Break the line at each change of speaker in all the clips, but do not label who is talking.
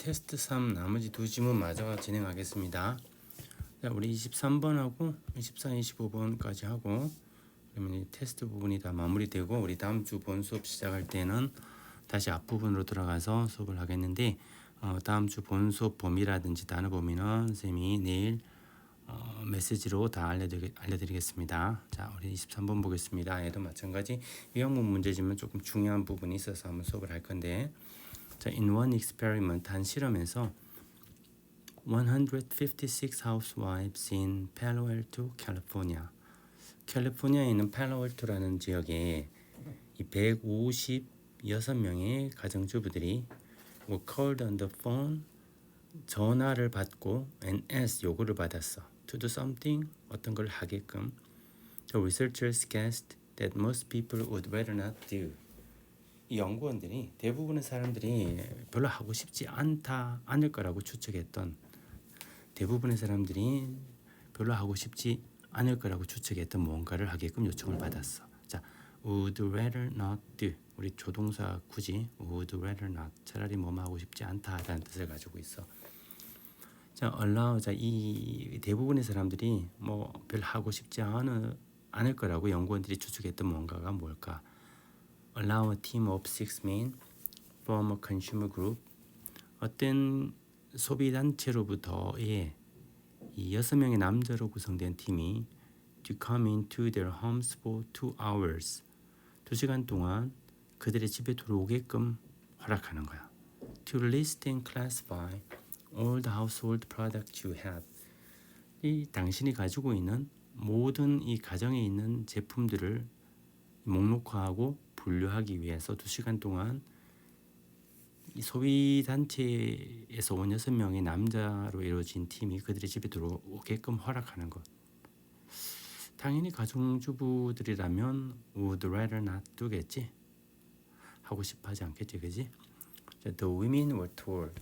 테스트 3 나머지 두 지문 마저 진행하겠습니다. 자, 우리 23번하고 24, 25번까지 하고 그러면 이 테스트 부분이 다 마무리되고 우리 다음 주 본 수업 시작할 때는 다시 앞부분으로 들어가서 수업을 하겠는데 다음 주 본 수업 범위라든지 단어 범위는 선생님이 내일 메시지로 다 알려드리겠습니다. 자, 우리 23번 보겠습니다. 얘도 마찬가지 유형문 문제지만 조금 중요한 부분이 있어서 한번 수업을 할 건데, 자, in one experiment 한 실험에서 156 housewives in Palo Alto, California. 캘리포니아에 있는 팔로알토라는 지역에 이 156명의 가정주부들이 were called on the phone, 전화를 받고 and asked, 요구를 받았어. to do something, 어떤 걸 하게끔. The researchers guessed that most people would rather not do. 이 연구원들이 대부분의 사람들이 별로 하고 싶지 않을 거라고 추측했던, 대부분의 사람들이 별로 하고 싶지 않을 거라고 추측했던 뭔가를 하게끔 요청을 받았어. 자, would rather not do. 우리 조동사 굳이 would rather not, 차라리 뭐뭐 하고 싶지 않다라는 뜻을 가지고 있어. 자, allow. 자, 이 대부분의 사람들이 뭐 별로 하고 싶지 않을 거라고 연구원들이 추측했던 뭔가가 뭘까? Allow a team of 6 men from a consumer group. 어떤 소비 단체로부터의 이 6명의 남자로 구성된 팀이 to come into their homes for 2 hours. 2시간 동안 그들의 집에 들어오게끔 허락하는 거야. To list and classify all the household products you have. 이 당신이 가지고 있는 모든 이 가정에 있는 제품들을 목록화하고 분류하기 위해서 2시간 동안 이 소비단체에서 온 6명의 남자로 이루어진 팀이 그들의 집에 들어오게끔 허락하는 것. 당연히 가정주부들이라면 would rather not do겠지. 하고 싶어 하지 않겠지, 그지? The women were told.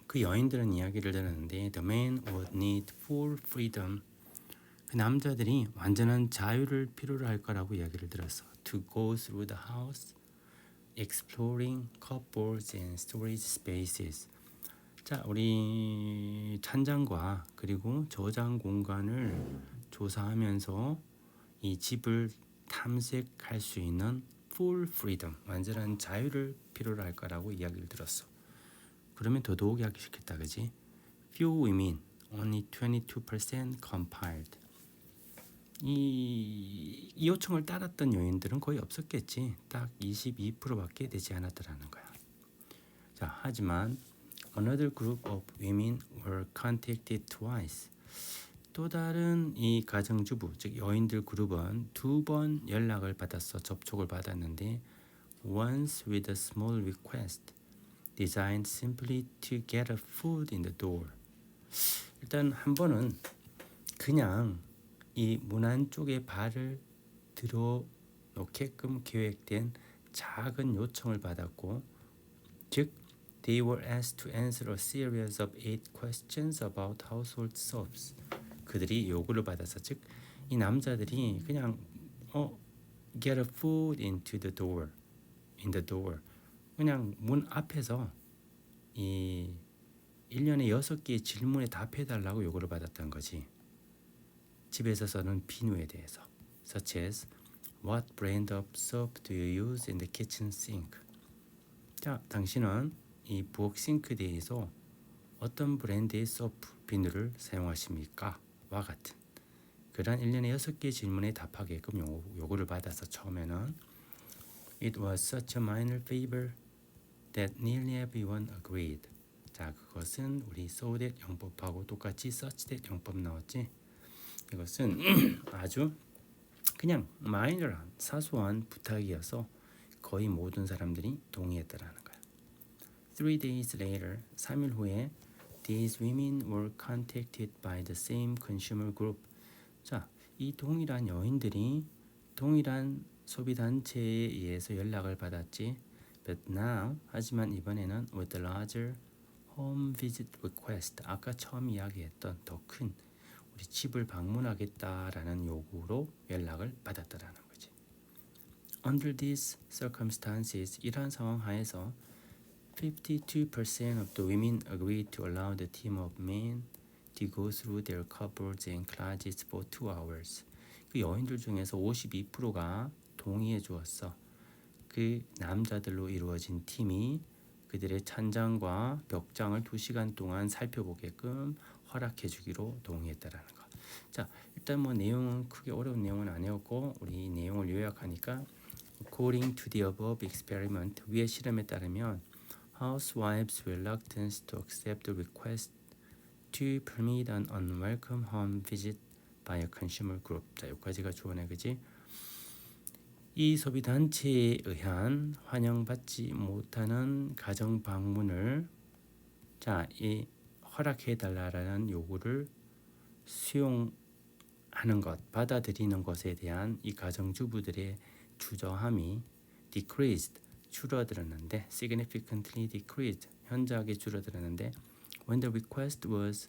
그 여인들은 이야기를 들었는데 the men would need full freedom. 그 남자들이 완전한 자유를 필요로 할 거라고 이야기를 들었어. To go through the house, exploring cupboards and storage spaces. 자, 우리 찬장과 그리고 저장 공간을 조사하면서 이 집을 탐색할 수 있는 full freedom, 완전한 자유를 필요로 할 거라고 이야기를 들었어. 그러면 더더욱 하기 싫겠다, 그지? Few women, only 22% complied. 이 요청을 따랐던 여인들은 거의 없었겠지. 딱 22%밖에 되지 않았더라는 거야. 자, 하지만 another group of women were contacted twice. 또 다른 이 가정주부, 즉 여인들 그룹은 2번 연락을 받았어. 접촉을 받았는데 once with a small request designed simply to get a foot in the door. 일단 한 번은 그냥 이 문 안쪽에 발을 들어놓게끔 계획된 작은 요청을 받았고, 즉 they were asked to answer a series of 8 questions about household soaps. 그들이 요구를 받아서, 즉 이 남자들이 그냥 get a foot into the door, in the door. 그냥 문 앞에서 이 1년에 6개의 질문에 답해달라고 요구를 받았던 거지. 집에서 쓰는 비누에 대해서. Such as, what brand of soap do you use in the kitchen sink? 자, 당신은 이 부엌 싱크대에서 어떤 브랜드의 소프, 비누를 사용하십니까? 와 같은 그런 1년에 6개의 질문에 답하게끔 요구를 받아서 처음에는 It was such a minor favor that nearly everyone agreed. 자, 그것은 우리 so that 영법하고 똑같이 such that 영법 나왔지? 이것은 아주 그냥 마이너한 사소한 부탁이어서 거의 모든 사람들이 동의했다라는 거야. 3 days later, 3일 후에 these women were contacted by the same consumer group. 자, 이 동일한 여인들이 동일한 소비단체에 의해서 연락을 받았지. But now, 하지만 이번에는 with a larger home visit request. 아까 처음 이야기했던 더 큰 우리 집을 방문하겠다라는 요구로 연락을 받았다라는 거지. Under these circumstances, 이러한 상황 하에서 52% of the women agreed to allow the team of men to go through their cupboards and closets for 2 hours. 그 여인들 중에서 52%가 동의해 주었어. 그 남자들로 이루어진 팀이 그들의 찬장과 벽장을 2시간 동안 살펴보게끔 허락해 주기로 동의했다라는 거. 자, 일단 뭐 내용은 크게 어려운 내용은 아니었고 우리 이 내용을 요약하니까 According to the above experiment, 위의 실험에 따르면 housewives' reluctance to accept the request to permit an unwelcome home visit by a consumer group. 자, 여기까지가 주어네, 그지? 이 소비 단체에 의한 환영받지 못하는 가정 방문을 이 허락해 달라라는 요구를 수용하는 것, 받아들이는 것에 대한 이 가정주부들의 주저함이 decreased, 줄어들었는데 significantly decreased, 현저하게 줄어들었는데 when the request was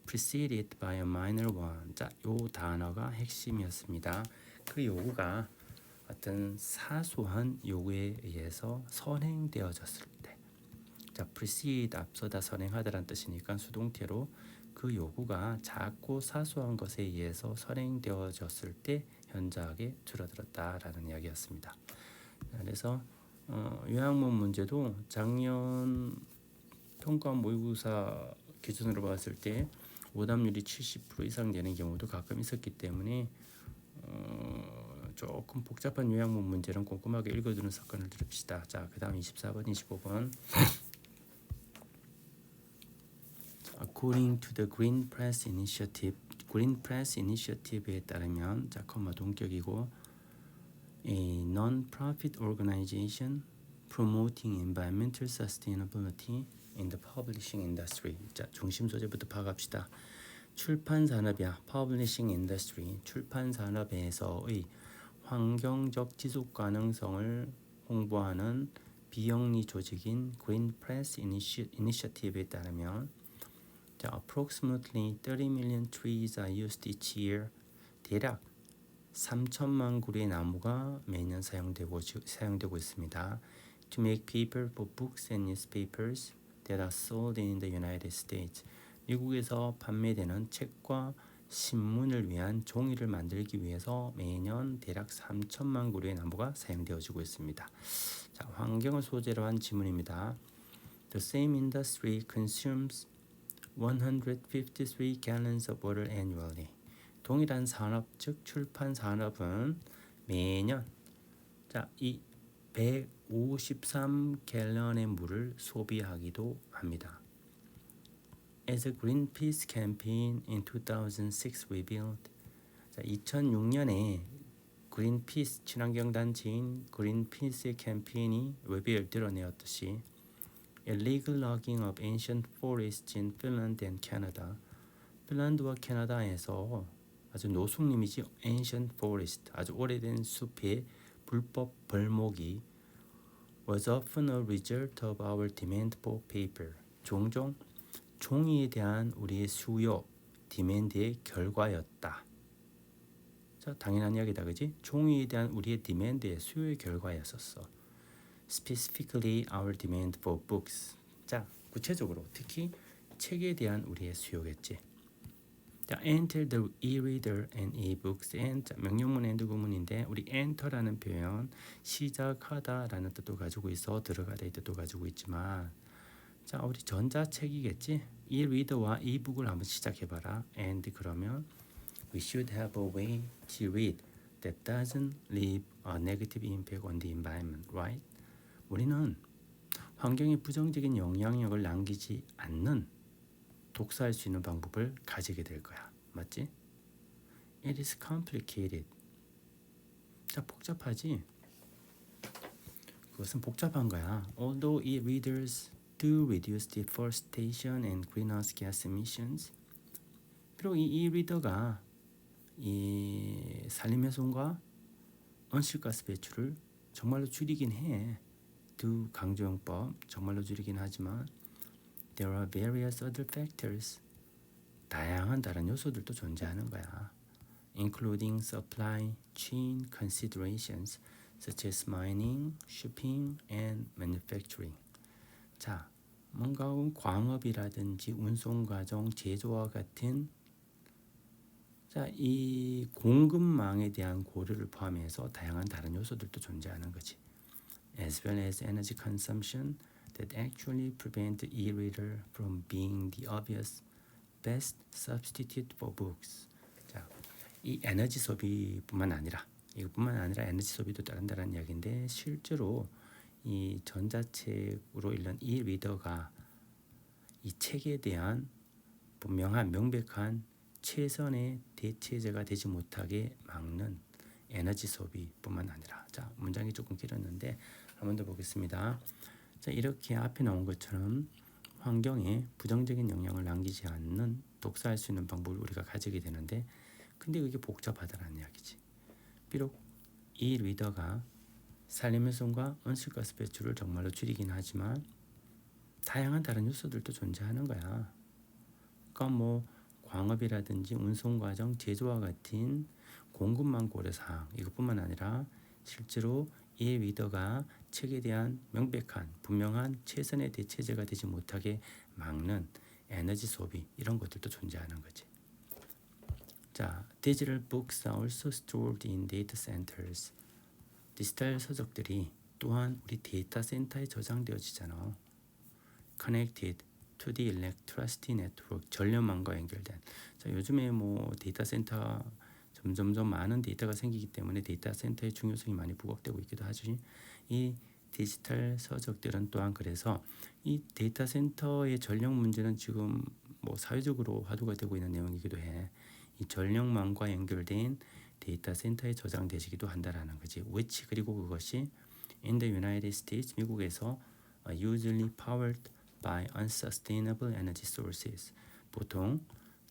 preceded by a minor one. 자, 요 단어가 핵심이었습니다. 그 요구가 어떤 사소한 요구에 의해서 선행되어졌을 때, 자, precede 앞서다 선행하다라는 뜻이니까 수동태로 그 요구가 작고 사소한 것에 의해서 선행되어졌을 때 현저하게 줄어들었다라는 이야기였습니다. 그래서 요양문 문제도 작년 통과 모의고사 기준으로 봤을 때 오답률이 70% 이상 되는 경우도 가끔 있었기 때문에 조금 복잡한 요양문 문제는 꼼꼼하게 읽어두는 습관을 들읍시다. 자, 그 다음 24번, 25번. According to the Green Press Initiative, Green Press Initiative에 따르면 자, 컴마 동격이고 a non-profit organization promoting environmental sustainability in the publishing industry. 자, 중심 소재부터 파악합시다. 출판 산업이야. Publishing industry. 출판 산업에서의 환경적 지속 가능성을 홍보하는 비영리 조직인 Green Press Initiative에 따르면 자, approximately 30 million trees are used each year. 대략 3천만 그루의 나무가 매년 사용되고 있습니다. To make paper for books and newspapers that are sold in the United States. 미국에서 판매되는 책과 신문을 위한 종이를 만들기 위해서 매년 대략 3천만 그루의 나무가 사용되어지고 있습니다. 자, 환경을 소재로 한 지문입니다. The same industry consumes 153 gallons of water annually. 동일한 산업, 즉 출판 산업은 매년 이 153갤런의 물을 소비하기도 합니다. As a Greenpeace campaign in 2006 revealed, 2006년에 그린피스 친환경 단체인 그린피스의 캠페인이 드러내었듯이 illegal logging of ancient forests in Finland and Canada. 핀란드와 캐나다에서 아주 노숙림이지 ancient forest, 아주 오래된 숲의 불법 벌목이 was often a result of our demand for paper. 종종 종이에 대한 우리의 수요, 디맨드의 결과였다. 자, 당연한 이야기다, 그지? 종이에 대한 우리의 디맨드의 수요의 결과였었어. Specifically our demand for books. 자, 구체적으로 특히 책에 대한 우리의 수요겠지. 자, enter the e-reader and e-books. and 명령문 and 구문인데 우리 enter라는 표현 시작하다라는 뜻도 가지고 있어, 들어가다의 뜻도 가지고 있지만 자, 우리 전자책이겠지. e-reader와 e-book을 한번 시작해봐라. and 그러면 we should have a way to read that doesn't leave a negative impact on the environment, right? 우리는 환경에 부정적인 영향력을 남기지 않는 독서할 수 있는 방법을 가지게 될 거야. 맞지? It is complicated. 자, 복잡하지? 그것은 복잡한 거야. Although e-readers do reduce deforestation and greenhouse gas emissions. 비록 이 e-reader가 이 산림훼손과 온실가스 배출을 정말로 줄이긴 해. do 강조용법 정말로 줄이긴 하지만 there are various other factors. 다양한 다른 요소들도 존재하는 거야. including supply chain considerations such as mining, shipping, and manufacturing. 자, 뭔가 광업이라든지 운송과정, 제조와 같은 자, 이 공급망에 대한 고려를 포함해서 다양한 다른 요소들도 존재하는 거지. As well as energy consumption that actually prevent the e-reader from being the obvious best substitute for books. 자, 이 에너지 소비뿐만 아니라 이것뿐만 아니라 에너지 소비도 따른다는 이야기인데 실제로 이 전자책으로 읽는 이 리더가 이 책에 대한 분명한 명백한 최선의 대체제가 되지 못하게 막는 에너지 소비뿐만 아니라 자 문장이 조금 길었는데 한 번 더 보겠습니다. 자 이렇게 앞에 나온 것처럼 환경에 부정적인 영향을 남기지 않는 독서할 수 있는 방법을 우리가 가지게 되는데 근데 그게 복잡하다는 이야기지. 비록 이 리더가 산림훼손과 온실가스 배출을 정말로 줄이긴 하지만 다양한 다른 요소들도 존재하는 거야. 그러니까 뭐 광업이라든지 운송과정, 제조와 같은 공급망 고려사항 이것뿐만 아니라 실제로 이 리더가 책에 대한 명백한 분명한 최선의 대체제가 되지 못하게 막는 에너지 소비 이런 것들도 존재하는 거지. 자, digital books are also stored in data centers. 디지털 서적들이 또한 우리 데이터 센터에 저장되어지잖아. Connected to the electricity network, 전력망과 연결된. 자, 요즘에 뭐 데이터 센터 점점점 많은 데이터가 생기기 때문에 데이터 센터의 중요성이 많이 부각되고 있기도 하지. 이 디지털 서적들은 또한 그래서 이 데이터 센터의 전력 문제는 지금 뭐 사회적으로 화두가 되고 있는 내용이기도 해. 이 전력망과 연결된 데이터 센터에 저장되기도 한다라는 거지. which 그리고 그것이 in the United States 미국에서 usually powered by unsustainable energy sources 보통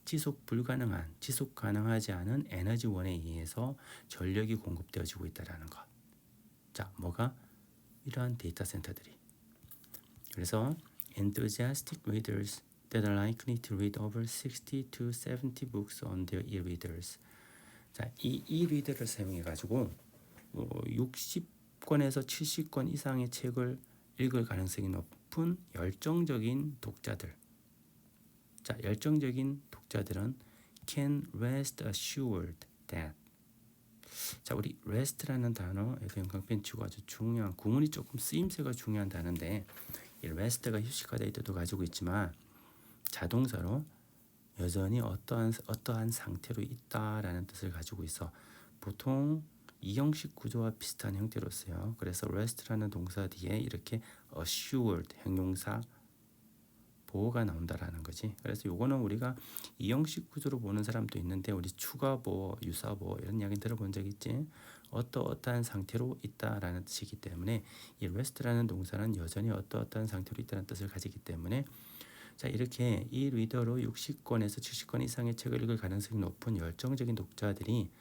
지속 불가능한 지속 가능하지 않은 에너지원에 의해서 전력이 공급되어지고 있다라는 것. 자, 뭐가 이러한 데이터 센터들이. 그래서 enthusiastic readers that are likely to read over 60 to 70 books on their e-readers. 자, 이 e-reader를 사용해 가지고 60권에서 70권 이상의 책을 읽을 가능성이 높은 열정적인 독자들. 자, 열정적인 독자들은 can rest assured that. 자, 우리 rest라는 단어 여기 연강펜 치고 아주 중요한 구문이 조금 쓰임새가 중요한 단어인데 이 rest가 휴식하다 의 뜻도 가지고 있지만 자동사로 여전히 어떠한 상태로 있다라는 뜻을 가지고 있어. 보통 이형식 구조와 비슷한 형태로 써요. 그래서 rest라는 동사 뒤에 이렇게 assured 형용사 보호가 나온다라는 거지. 그래서 요거는 우리가 이형식 구조로 보는 사람도 있는데 우리 추가보호, 유사보호 이런 이야기 들어본 적 있지? 어떠한 상태로 있다라는 뜻이기 때문에 이 rest라는 동사는 여전히 어떠한 상태로 있다는 뜻을 가지기 때문에 자 이렇게 이 리더로 60권에서 70권 이상의 책을 읽을 가능성이 높은 열정적인 독자들이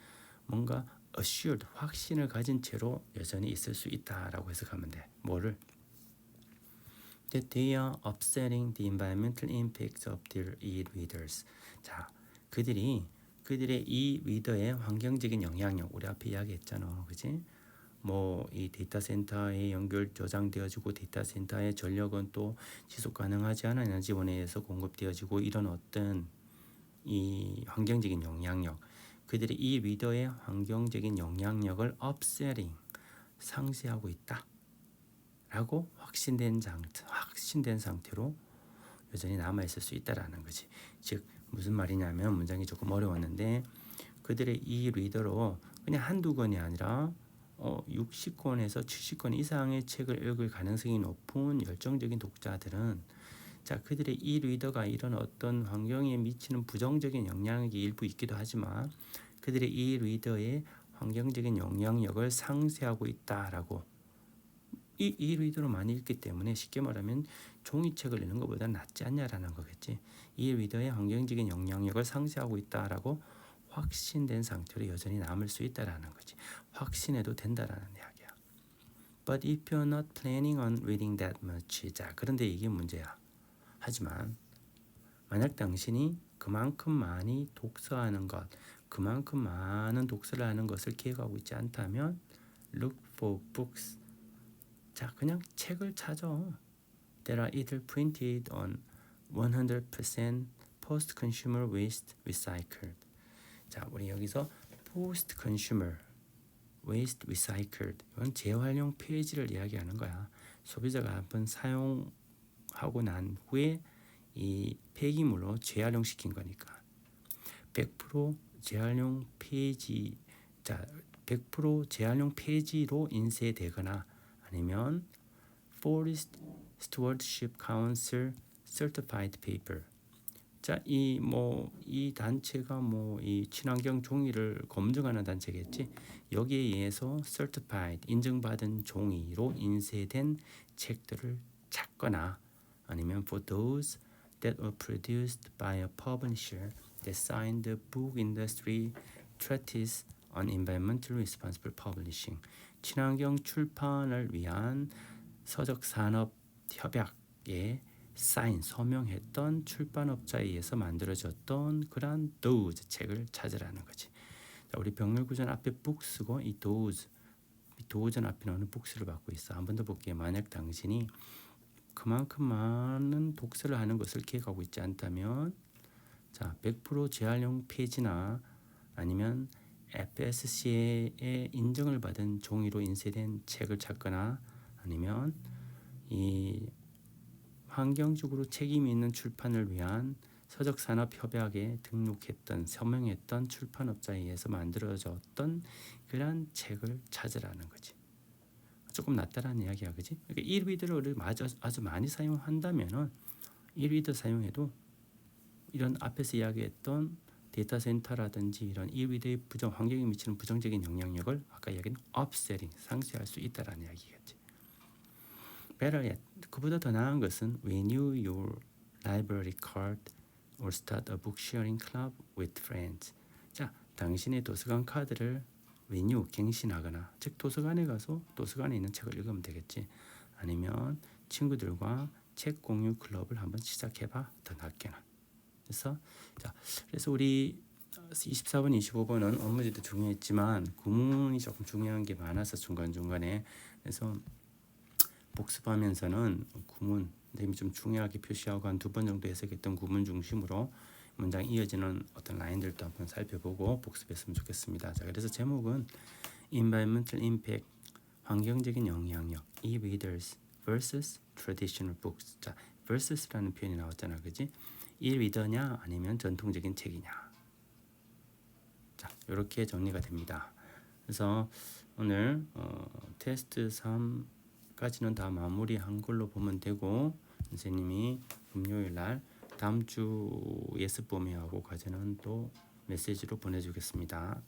뭔가 assured 확신을 가진 채로 여전히 있을 수 있다라고 해석하면 돼. 뭐를? That they are offsetting the environmental impacts of their e-readers. 자, 그들의 e-reader의 환경적인 영향력 우리 앞에 이야기했잖아, 그지? 뭐 이 데이터 센터에 연결 저장되어지고 데이터 센터의 전력은 또 지속 가능하지 않은 에너지원에 의해서 공급되어지고 이런 어떤 이 환경적인 영향력 그들이 이 리더의 환경적인 영향력을 upsetting 상쇄하고 있다 라고 확신된 상태로 여전히 남아있을 수 있다라는 거지. 즉 무슨 말이냐면 문장이 조금 어려웠는데 그들의 이 리더로 그냥 한두 권이 아니라 60권에서 70권 이상의 책을 읽을 가능성이 높은 열정적인 독자들은 자 그들의 이 리더가 이런 어떤 환경에 미치는 부정적인 영향력이 일부 있기도 하지만 그들의 이 리더의 환경적인 영향력을 상쇄하고 있다라고 이 리더로 많이 읽기 때문에 쉽게 말하면 종이책을 읽는 것보다 낫지 않냐라는 거겠지. 이 리더의 환경적인 영향력을 상쇄하고 있다라고 확신된 상태로 여전히 남을 수 있다라는 거지. 확신해도 된다라는 이야기야. But if you're not planning on reading that much, 자 그런데 이게 문제야. 하지만 만약 당신이 그만큼 많이 독서하는 것, 그만큼 많은 독서를 하는 것을 계획하고 있지 않다면 look for books. 자 그냥 책을 찾아. that are either printed on 100% post-consumer waste recycled. 자, 우리 여기서 post-consumer waste recycled 이건 재활용 폐지를 이야기하는 거야. 소비자가 한번 사용하고 난 후에 이 폐기물로 재활용시킨 거니까 100% 재활용 폐지, 자 100% 재활용 폐지로 인쇄되거나 아니면 Forest Stewardship Council Certified Paper. 자, 이 단체가 이 친환경 종이를 검증하는 단체겠지. 여기에 의해서 certified 인증받은 종이로 인쇄된 책들을 찾거나 아니면 for those that were produced by a publisher that signed the book industry treatise on environmental responsible publishing. 친환경 출판을 위한 서적 산업 협약에 사인 서명했던 출판업자에 의해서 만들어졌던 그런 those 책을 찾으라는 거지. 자, 우리 병렬구전 앞에 book스고 이 does는 앞에 나오는 books를 받고 있어. 한 번 더 볼게요. 만약 당신이 그만큼 많은 독서를 하는 것을 계획하고 있지 않다면, 자 100% 재활용 폐지나 아니면 FSC의 인증을 받은 종이로 인쇄된 책을 찾거나 아니면 이 환경적으로 책임이 있는 출판을 위한 서적산업협약에 등록했던 서명했던 출판업자에 의해서 만들어졌던 그런 책을 찾으라는 거지. 조금 낫다라는 이야기야, 그지? 그러니까 e-reader를 아주 많이 사용한다면은 e-reader 사용해도 이런 앞에서 이야기했던 데이터 센터라든지 이런 e-reader의 환경에 미치는 부정적인 영향력을 아까 이야기한 offsetting 상쇄할 수 있다라는 이야기겠지. Better yet, 그보다 더 나은 것은 renew your library card or start a book sharing club with friends. 자, 당신의 도서관 카드를 renew, 갱신하거나, 즉 도서관에 가서 도서관에 있는 책을 읽으면 되겠지. 아니면 친구들과 책 공유 클럽을 한번 시작해봐. 더 낫게는. 그래서 우리 24번, 25번은 업무지도 중요했지만 구문이 조금 중요한 게 많아서 중간중간에 그래서 복습하면서는 구문 선생님이 좀 중요하게 표시하고 한 2번 정도 해석했던 구문 중심으로 문장 이어지는 어떤 라인들도 한번 살펴보고 복습했으면 좋겠습니다. 자, 그래서 제목은 Environmental Impact, 환경적인 영향력, e-readers vs traditional books. 자, versus라는 표현이 나왔잖아, 그지? e-reader냐 아니면 전통적인 책이냐. 자, 이렇게 정리가 됩니다. 그래서 오늘 테스트 3까지는 다 마무리한 걸로 보면 되고 선생님이 금요일 날 다음 주 예습 범위하고 과제는 또 메시지로 보내주겠습니다.